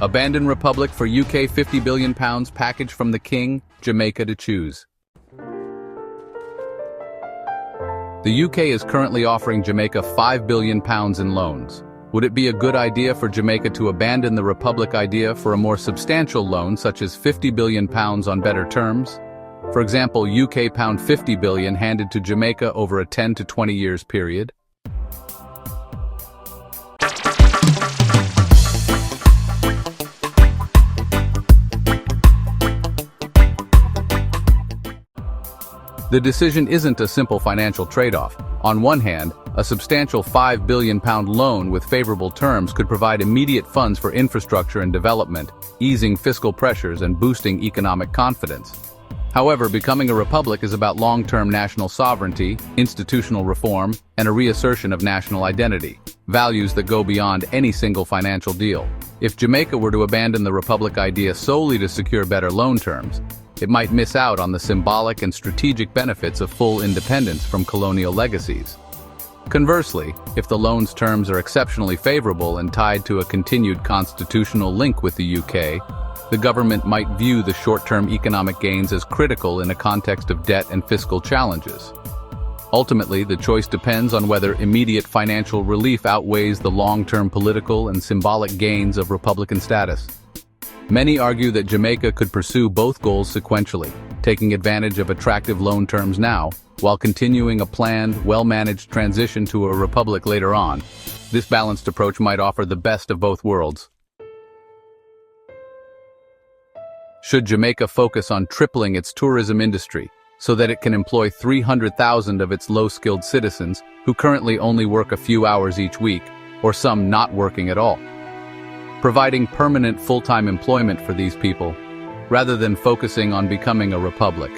Abandon Republic for UK £50 billion package from the King, Jamaica to choose. The UK is currently offering Jamaica £5 billion in loans. Would it be a good idea for Jamaica to abandon the Republic idea for a more substantial loan such as £50 billion on better terms? For example, UK £50 billion handed to Jamaica over a 10 to 20 years period? The decision isn't a simple financial trade-off. On one hand, a substantial £5 billion loan with favorable terms could provide immediate funds for infrastructure and development, easing fiscal pressures and boosting economic confidence. However, becoming a republic is about long-term national sovereignty, institutional reform, and a reassertion of national identity, values that go beyond any single financial deal. If Jamaica were to abandon the republic idea solely to secure better loan terms, it might miss out on the symbolic and strategic benefits of full independence from colonial legacies. Conversely, if the loan's terms are exceptionally favorable and tied to a continued constitutional link with the UK, the government might view the short-term economic gains as critical in a context of debt and fiscal challenges. Ultimately, the choice depends on whether immediate financial relief outweighs the long-term political and symbolic gains of republican status. Many argue that Jamaica could pursue both goals sequentially, taking advantage of attractive loan terms now, while continuing a planned, well-managed transition to a republic later on. This balanced approach might offer the best of both worlds. Should Jamaica focus on tripling its tourism industry so that it can employ 300,000 of its low-skilled citizens who currently only work a few hours each week, or some not working at all? Providing permanent full-time employment for these people, rather than focusing on becoming a republic.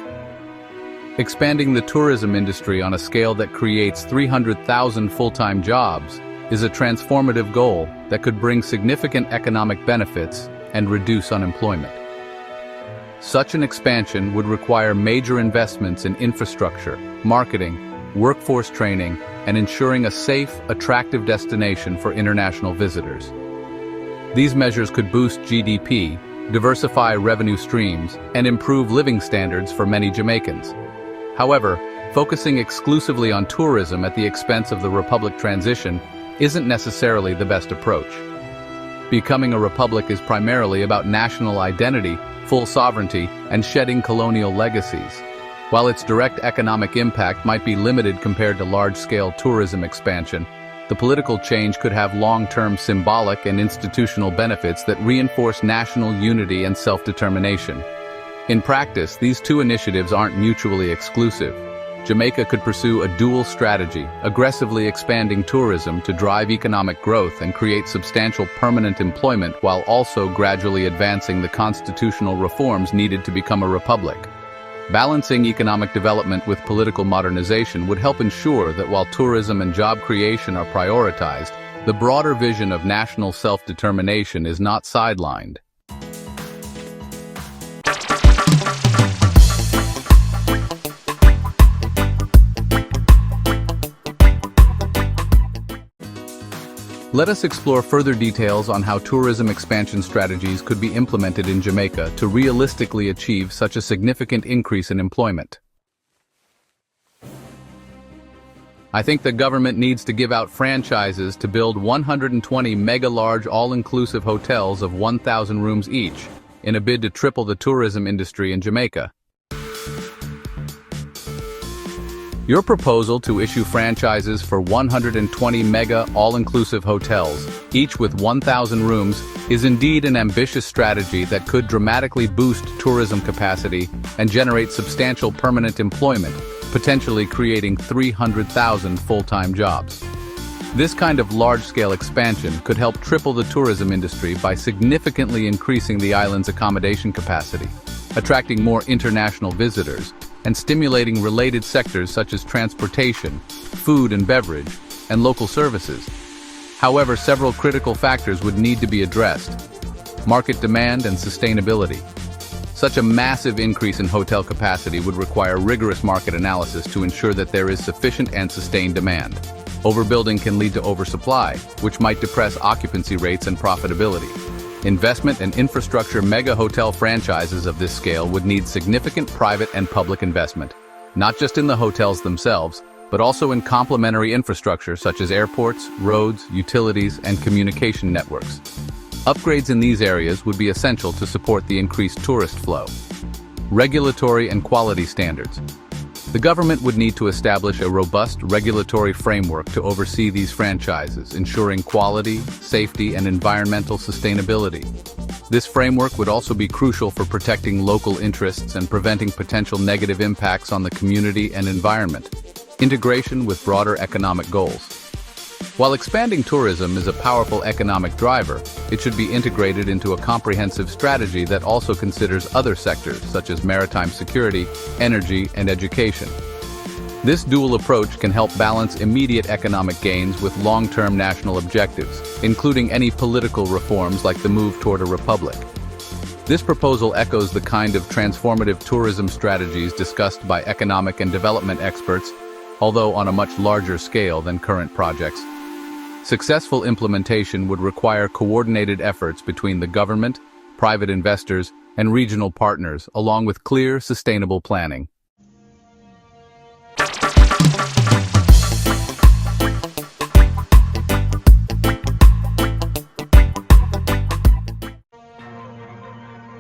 Expanding the tourism industry on a scale that creates 300,000 full-time jobs is a transformative goal that could bring significant economic benefits and reduce unemployment. Such an expansion would require major investments in infrastructure, marketing, workforce training, and ensuring a safe, attractive destination for international visitors. These measures could boost GDP, diversify revenue streams, and improve living standards for many Jamaicans. However, focusing exclusively on tourism at the expense of the republic transition isn't necessarily the best approach. Becoming a republic is primarily about national identity, full sovereignty, and shedding colonial legacies. While its direct economic impact might be limited compared to large-scale tourism expansion, the political change could have long-term symbolic and institutional benefits that reinforce national unity and self-determination. In practice, these two initiatives aren't mutually exclusive. Jamaica could pursue a dual strategy, aggressively expanding tourism to drive economic growth and create substantial permanent employment while also gradually advancing the constitutional reforms needed to become a republic. Balancing economic development with political modernization would help ensure that while tourism and job creation are prioritized, the broader vision of national self-determination is not sidelined. Let us explore further details on how tourism expansion strategies could be implemented in Jamaica to realistically achieve such a significant increase in employment. I think the government needs to give out franchises to build 120 mega-large all-inclusive hotels of 1,000 rooms each, in a bid to triple the tourism industry in Jamaica. Your proposal to issue franchises for 120 mega all-inclusive hotels, each with 1,000 rooms, is indeed an ambitious strategy that could dramatically boost tourism capacity and generate substantial permanent employment, potentially creating 300,000 full-time jobs. This kind of large-scale expansion could help triple the tourism industry by significantly increasing the island's accommodation capacity, attracting more international visitors, and stimulating related sectors such as transportation, food and beverage, and local services. However, several critical factors would need to be addressed: market demand and sustainability. Such a massive increase in hotel capacity would require rigorous market analysis to ensure that there is sufficient and sustained demand. Overbuilding can lead to oversupply, which might depress occupancy rates and profitability. Investment and infrastructure mega hotel franchises of this scale would need significant private and public investment, not just in the hotels themselves, but also in complementary infrastructure such as airports, roads, utilities, and communication networks. Upgrades in these areas would be essential to support the increased tourist flow. Regulatory and quality standards. The government would need to establish a robust regulatory framework to oversee these franchises, ensuring quality, safety, and environmental sustainability. This framework would also be crucial for protecting local interests and preventing potential negative impacts on the community and environment. Integration with broader economic goals. While expanding tourism is a powerful economic driver, it should be integrated into a comprehensive strategy that also considers other sectors such as maritime security, energy, and education. This dual approach can help balance immediate economic gains with long-term national objectives, including any political reforms like the move toward a republic. This proposal echoes the kind of transformative tourism strategies discussed by economic and development experts, although on a much larger scale than current projects. Successful implementation would require coordinated efforts between the government, private investors, and regional partners, along with clear, sustainable planning.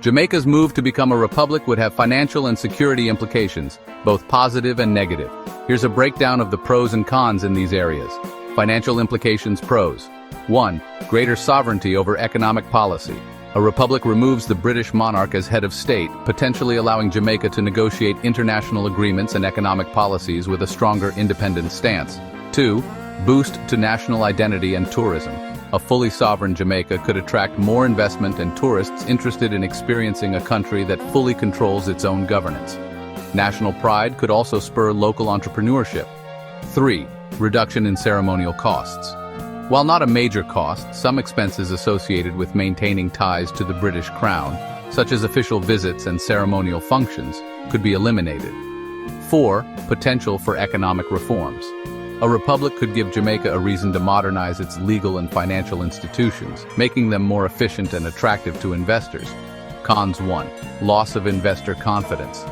Jamaica's move to become a republic would have financial and security implications, both positive and negative. Here's a breakdown of the pros and cons in these areas. Financial implications. Pros. 1. Greater sovereignty over economic policy. A republic removes the British monarch as head of state, potentially allowing Jamaica to negotiate international agreements and economic policies with a stronger independent stance. 2. Boost to national identity and tourism. A fully sovereign Jamaica could attract more investment and tourists interested in experiencing a country that fully controls its own governance. National pride could also spur local entrepreneurship. 3. Reduction in ceremonial costs. While not a major cost, some expenses associated with maintaining ties to the British Crown, such as official visits and ceremonial functions, could be eliminated. 4. Potential for economic reforms. A republic could give Jamaica a reason to modernize its legal and financial institutions, making them more efficient and attractive to investors. Cons. 1. Loss of investor confidence.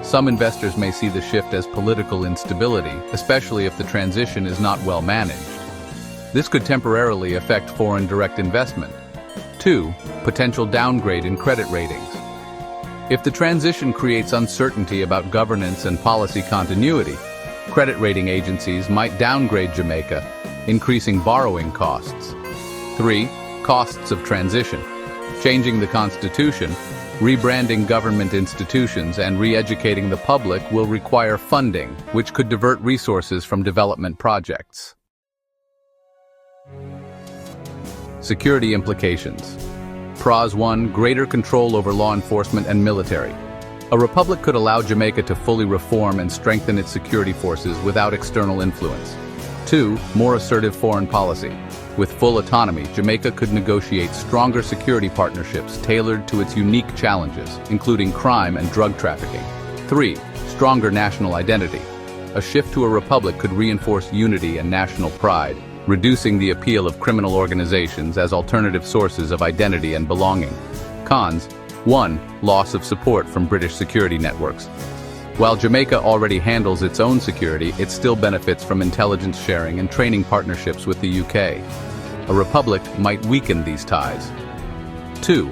Some investors may see the shift as political instability, especially if the transition is not well managed. This could temporarily affect foreign direct investment. 2. Potential downgrade in credit ratings. If the transition creates uncertainty about governance and policy continuity, credit rating agencies might downgrade Jamaica, increasing borrowing costs. 3. Costs of transition. Changing the constitution, rebranding government institutions, and re-educating the public will require funding, which could divert resources from development projects. Security implications. Pros. 1. Greater control over law enforcement and military. A republic could allow Jamaica to fully reform and strengthen its security forces without external influence. 2. More assertive foreign policy. With full autonomy, Jamaica could negotiate stronger security partnerships tailored to its unique challenges, including crime and drug trafficking. 3. Stronger national identity. A shift to a republic could reinforce unity and national pride, reducing the appeal of criminal organizations as alternative sources of identity and belonging. Cons. 1. Loss of support from British security networks. While Jamaica already handles its own security, it still benefits from intelligence sharing and training partnerships with the UK. A republic might weaken these ties. 2.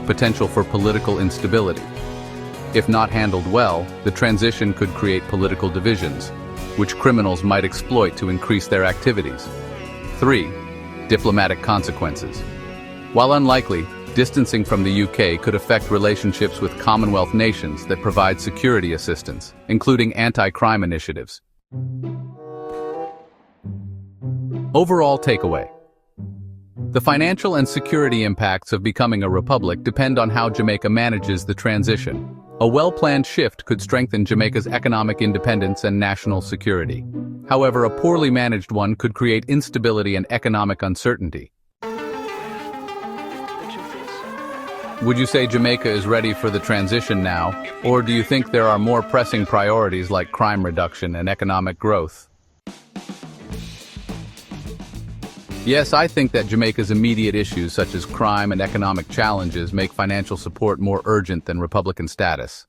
Potential for political instability. If not handled well, the transition could create political divisions, which criminals might exploit to increase their activities. 3. Diplomatic consequences. While unlikely, distancing from the UK could affect relationships with Commonwealth nations that provide security assistance, including anti-crime initiatives. Overall takeaway. The financial and security impacts of becoming a republic depend on how Jamaica manages the transition. A well-planned shift could strengthen Jamaica's economic independence and national security. However, a poorly managed one could create instability and economic uncertainty. Would you say Jamaica is ready for the transition now, or do you think there are more pressing priorities like crime reduction and economic growth? Yes, I think that Jamaica's immediate issues such as crime and economic challenges make financial support more urgent than Republican status.